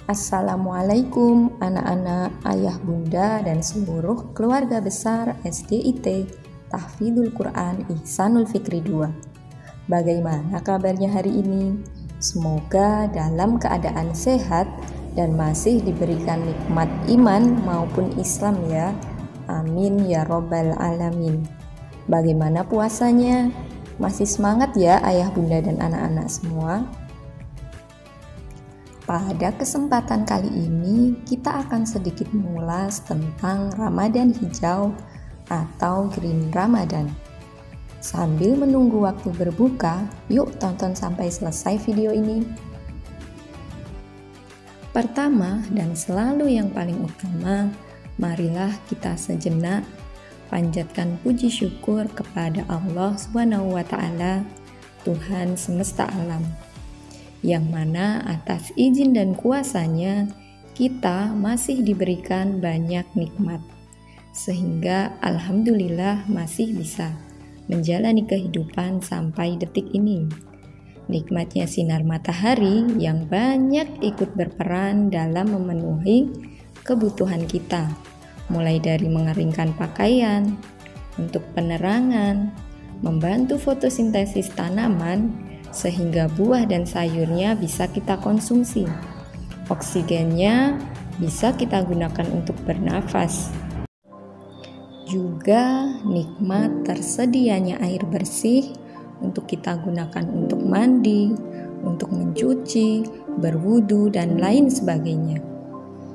Assalamualaikum anak-anak, ayah, bunda, dan seluruh keluarga besar SDIT Tahfidzul Quran Ihsanul Fikri 2. Bagaimana kabarnya hari ini? Semoga dalam keadaan sehat dan masih diberikan nikmat iman maupun Islam ya. Amin ya robbal alamin. Bagaimana puasanya? Masih semangat ya ayah, bunda, dan anak-anak semua? Pada kesempatan kali ini, kita akan sedikit mengulas tentang Ramadan Hijau atau Green Ramadan. Sambil menunggu waktu berbuka, yuk tonton sampai selesai video ini. Pertama dan selalu yang paling utama, marilah kita sejenak panjatkan puji syukur kepada Allah SWT, Tuhan semesta alam, yang mana atas izin dan kuasanya kita masih diberikan banyak nikmat, sehingga alhamdulillah masih bisa menjalani kehidupan sampai detik ini. Nikmatnya sinar matahari yang banyak ikut berperan dalam memenuhi kebutuhan kita, mulai dari mengeringkan pakaian, untuk penerangan, membantu fotosintesis tanaman, sehingga buah dan sayurnya bisa kita konsumsi. Oksigennya bisa kita gunakan untuk bernafas. Juga nikmat tersedianya air bersih untuk kita gunakan untuk mandi, untuk mencuci, berwudu, dan lain sebagainya.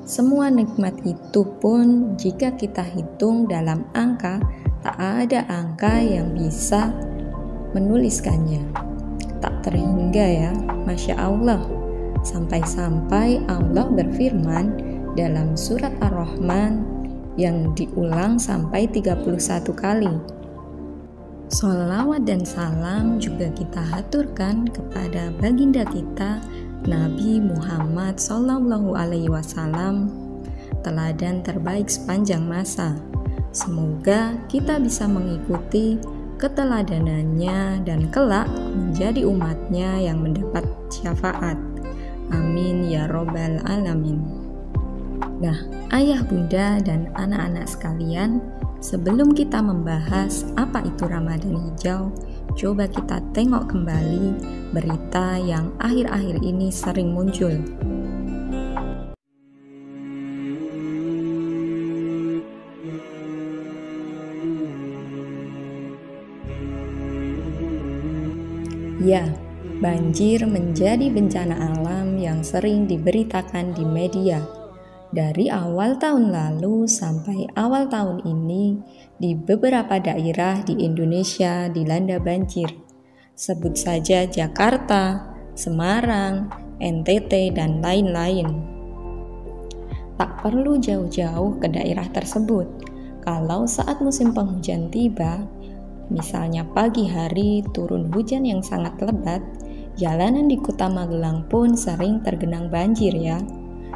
Semua nikmat itu pun jika kita hitung dalam angka, tak ada angka yang bisa menuliskannya. Tak terhingga ya, Masya Allah. Sampai-sampai Allah berfirman dalam surat Ar-Rahman yang diulang sampai 31 kali. Sholawat dan salam juga kita haturkan kepada baginda kita Nabi Muhammad SAW, teladan terbaik sepanjang masa. Semoga kita bisa mengikuti keteladanannya dan kelak menjadi umatnya yang mendapat syafaat. Amin ya robbal alamin. Nah, ayah, bunda, dan anak-anak sekalian, sebelum kita membahas apa itu Ramadan Hijau, coba kita tengok kembali berita yang akhir-akhir ini sering muncul. Ya, banjir menjadi bencana alam yang sering diberitakan di media. Dari awal tahun lalu sampai awal tahun ini, di beberapa daerah di Indonesia dilanda banjir. Sebut saja Jakarta, Semarang, NTT, dan lain-lain. Tak perlu jauh-jauh ke daerah tersebut. Kalau saat musim penghujan tiba, misalnya pagi hari turun hujan yang sangat lebat, jalanan di kota Magelang pun sering tergenang banjir ya.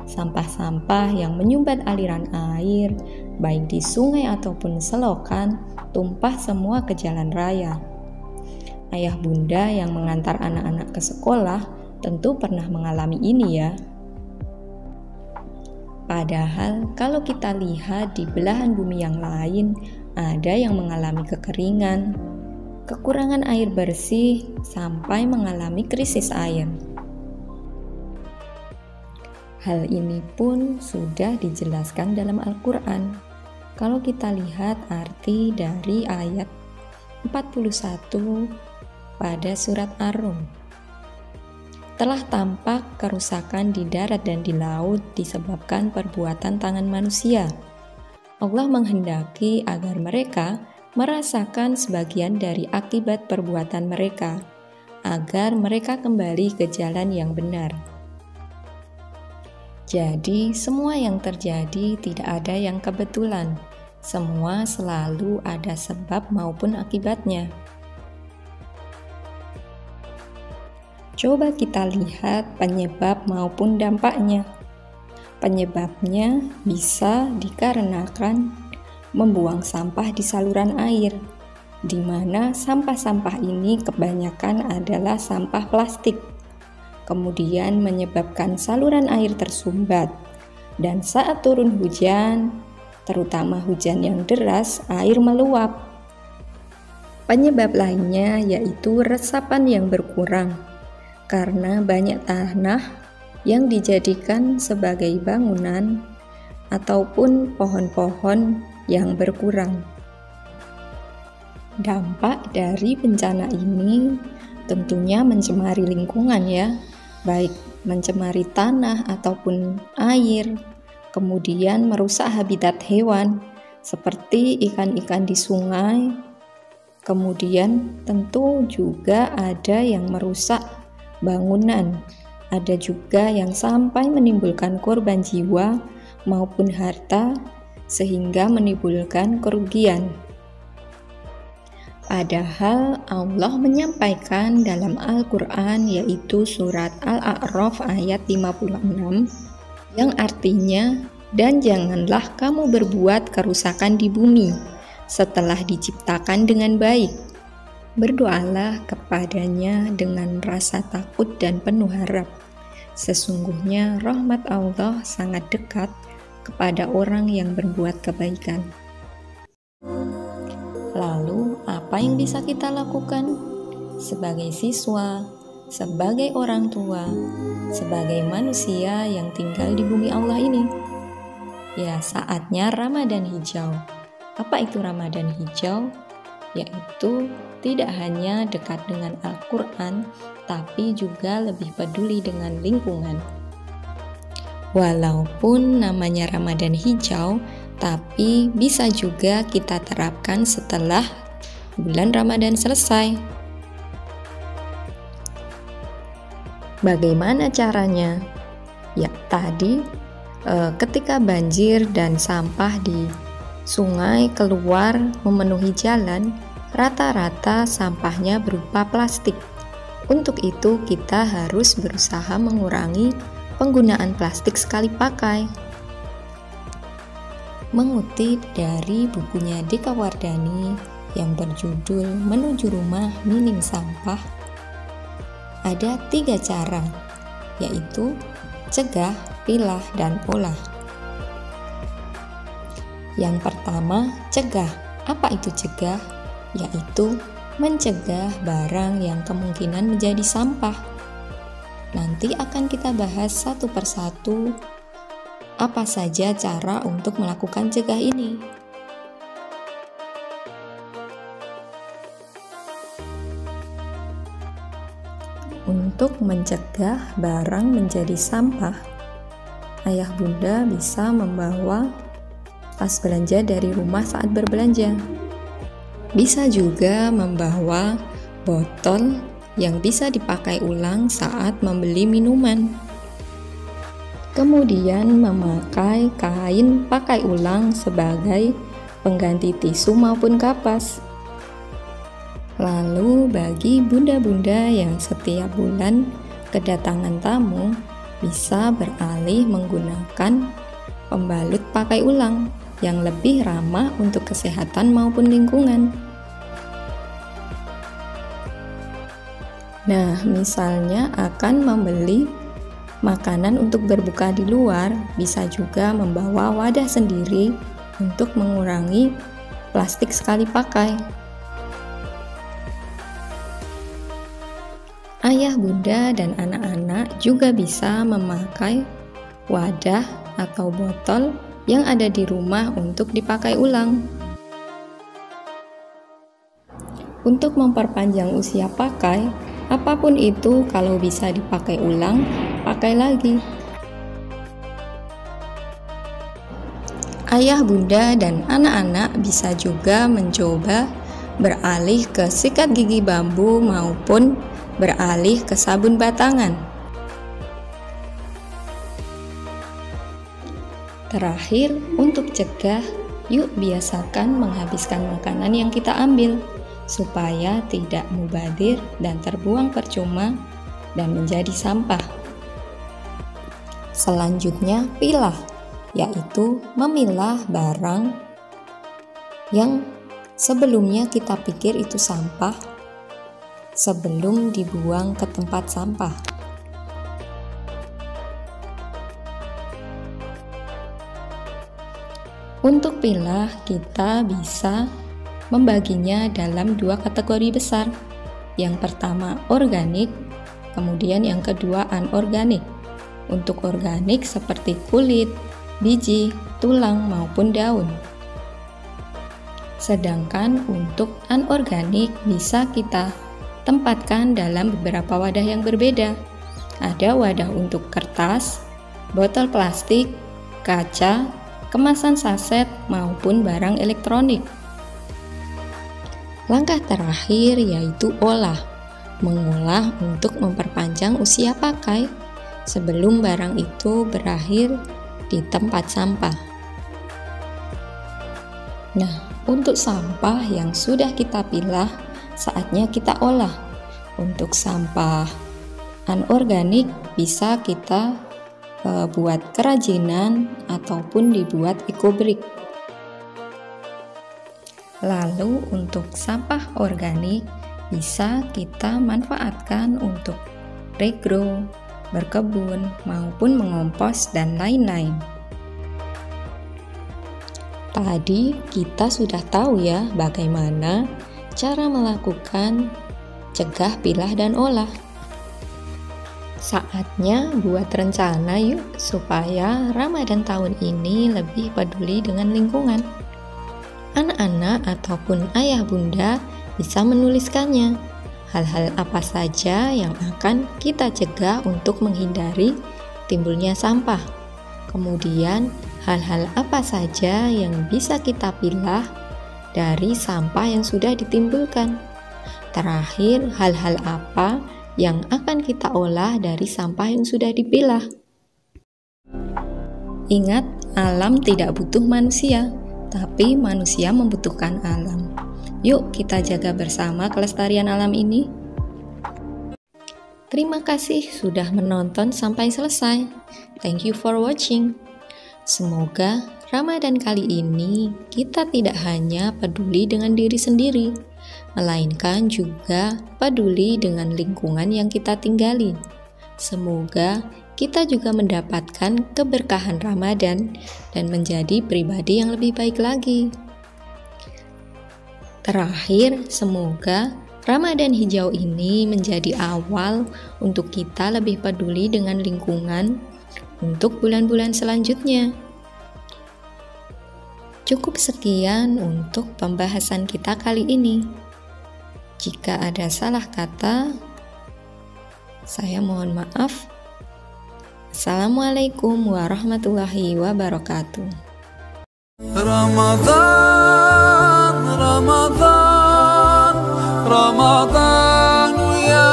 Sampah-sampah yang menyumbat aliran air, baik di sungai ataupun selokan, tumpah semua ke jalan raya. Ayah bunda yang mengantar anak-anak ke sekolah tentu pernah mengalami ini ya. Padahal kalau kita lihat di belahan bumi yang lain, ada yang mengalami kekeringan, kekurangan air bersih, sampai mengalami krisis air. Hal ini pun sudah dijelaskan dalam Al-Quran. Kalau kita lihat arti dari ayat 41 pada surat Ar-Rum. Telah tampak kerusakan di darat dan di laut disebabkan perbuatan tangan manusia. Allah menghendaki agar mereka merasakan sebagian dari akibat perbuatan mereka, agar mereka kembali ke jalan yang benar. Jadi, semua yang terjadi tidak ada yang kebetulan. Semua selalu ada sebab maupun akibatnya. Coba kita lihat penyebab maupun dampaknya. Penyebabnya bisa dikarenakan membuang sampah di saluran air, di mana sampah-sampah ini kebanyakan adalah sampah plastik, kemudian menyebabkan saluran air tersumbat, dan saat turun hujan, terutama hujan yang deras, air meluap. Penyebab lainnya yaitu resapan yang berkurang, karena banyak tanah yang dijadikan sebagai bangunan ataupun pohon-pohon yang berkurang. Dampak dari bencana ini tentunya mencemari lingkungan ya, baik mencemari tanah ataupun air, kemudian merusak habitat hewan seperti ikan-ikan di sungai. Kemudian tentu juga ada yang merusak bangunan, ada juga yang sampai menimbulkan korban jiwa maupun harta sehingga menimbulkan kerugian. Padahal Allah menyampaikan dalam Al-Quran, yaitu surat Al-A'raf ayat 56, yang artinya, dan janganlah kamu berbuat kerusakan di bumi setelah diciptakan dengan baik. Berdoalah kepadanya dengan rasa takut dan penuh harap. Sesungguhnya rahmat Allah sangat dekat kepada orang yang berbuat kebaikan. Lalu, apa yang bisa kita lakukan sebagai siswa, sebagai orang tua, sebagai manusia yang tinggal di bumi Allah ini? Ya, saatnya Ramadan hijau. Apa itu Ramadan hijau? Yaitu tidak hanya dekat dengan Al-Quran, tapi juga lebih peduli dengan lingkungan. Walaupun namanya Ramadan hijau, tapi bisa juga kita terapkan setelah bulan Ramadan selesai. Bagaimana caranya? Ya, tadi ketika banjir dan sampah di sungai keluar memenuhi jalan, rata-rata sampahnya berupa plastik. Untuk itu kita harus berusaha mengurangi penggunaan plastik sekali pakai. Mengutip dari bukunya Dika Wardani yang berjudul Menuju Rumah Minim Sampah, ada 3 cara, yaitu cegah, pilah, dan olah. Yang pertama, cegah. Apa itu cegah? Yaitu mencegah barang yang kemungkinan menjadi sampah. Nanti akan kita bahas satu persatu apa saja cara untuk melakukan cegah ini. Untuk mencegah barang menjadi sampah, ayah bunda bisa membawa tas belanja dari rumah saat berbelanja. Bisa juga membawa botol yang bisa dipakai ulang saat membeli minuman. Kemudian memakai kain pakai ulang sebagai pengganti tisu maupun kapas. Lalu bagi bunda-bunda yang setiap bulan kedatangan tamu, bisa beralih menggunakan pembalut pakai ulang yang lebih ramah untuk kesehatan maupun lingkungan. Nah, misalnya akan membeli makanan untuk berbuka di luar, bisa juga membawa wadah sendiri untuk mengurangi plastik sekali pakai. Ayah, bunda, dan anak-anak juga bisa memakai wadah atau botol yang ada di rumah untuk dipakai ulang. Untuk memperpanjang usia pakai, apapun itu kalau bisa dipakai ulang, pakai lagi. Ayah, bunda, dan anak-anak bisa juga mencoba beralih ke sikat gigi bambu maupun beralih ke sabun batangan. Terakhir, untuk cegah, Yuk biasakan menghabiskan makanan yang kita ambil, supaya tidak mubazir dan terbuang percuma dan menjadi sampah. Selanjutnya, pilah, yaitu memilah barang yang sebelumnya kita pikir itu sampah sebelum dibuang ke tempat sampah. Untuk pilah, kita bisa membaginya dalam dua kategori besar. Yang pertama organik, kemudian yang kedua anorganik. Untuk organik seperti kulit, biji, tulang maupun daun. Sedangkan untuk anorganik bisa kita tempatkan dalam beberapa wadah yang berbeda. Ada wadah untuk kertas, botol plastik, kaca, kemasan saset maupun barang elektronik. Langkah terakhir yaitu olah, mengolah untuk memperpanjang usia pakai sebelum barang itu berakhir di tempat sampah. Nah, untuk sampah yang sudah kita pilah, saatnya kita olah. Untuk sampah anorganik bisa kita buat kerajinan ataupun dibuat ekobrik. Lalu untuk sampah organik bisa kita manfaatkan untuk regrow, berkebun, maupun mengompos dan lain-lain. Tadi kita sudah tahu ya bagaimana cara melakukan cegah, pilah, dan olah. Saatnya buat rencana yuk supaya Ramadan tahun ini lebih peduli dengan lingkungan. Anak-anak ataupun ayah bunda bisa menuliskannya. Hal-hal apa saja yang akan kita cegah untuk menghindari timbulnya sampah. Kemudian hal-hal apa saja yang bisa kita pilah dari sampah yang sudah ditimbulkan. Terakhir, hal-hal apa yang akan kita olah dari sampah yang sudah dipilah. Ingat, alam tidak butuh manusia, tapi manusia membutuhkan alam. Yuk kita jaga bersama kelestarian alam ini. Terima kasih sudah menonton sampai selesai. Thank you for watching. Semoga Ramadan kali ini kita tidak hanya peduli dengan diri sendiri, melainkan juga peduli dengan lingkungan yang kita tinggali. Semoga kita juga mendapatkan keberkahan Ramadan dan menjadi pribadi yang lebih baik lagi. Terakhir, semoga Ramadan hijau ini menjadi awal untuk kita lebih peduli dengan lingkungan untuk bulan-bulan selanjutnya. Cukup sekian untuk pembahasan kita kali ini. Jika ada salah kata, saya mohon maaf. Assalamualaikum warahmatullahi wabarakatuh. Ramadan, Ramadan, Ramadan ya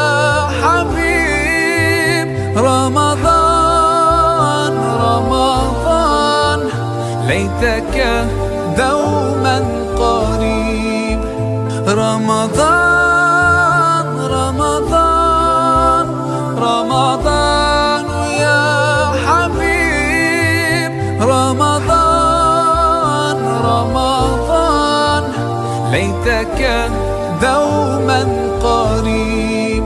Habib. Ramadan, Ramadan, laitaka dauman qarib. Ramadan, Ramadan, Ramadan ya Habib. Ramadan, Ramadan, laitaka dauman qarib.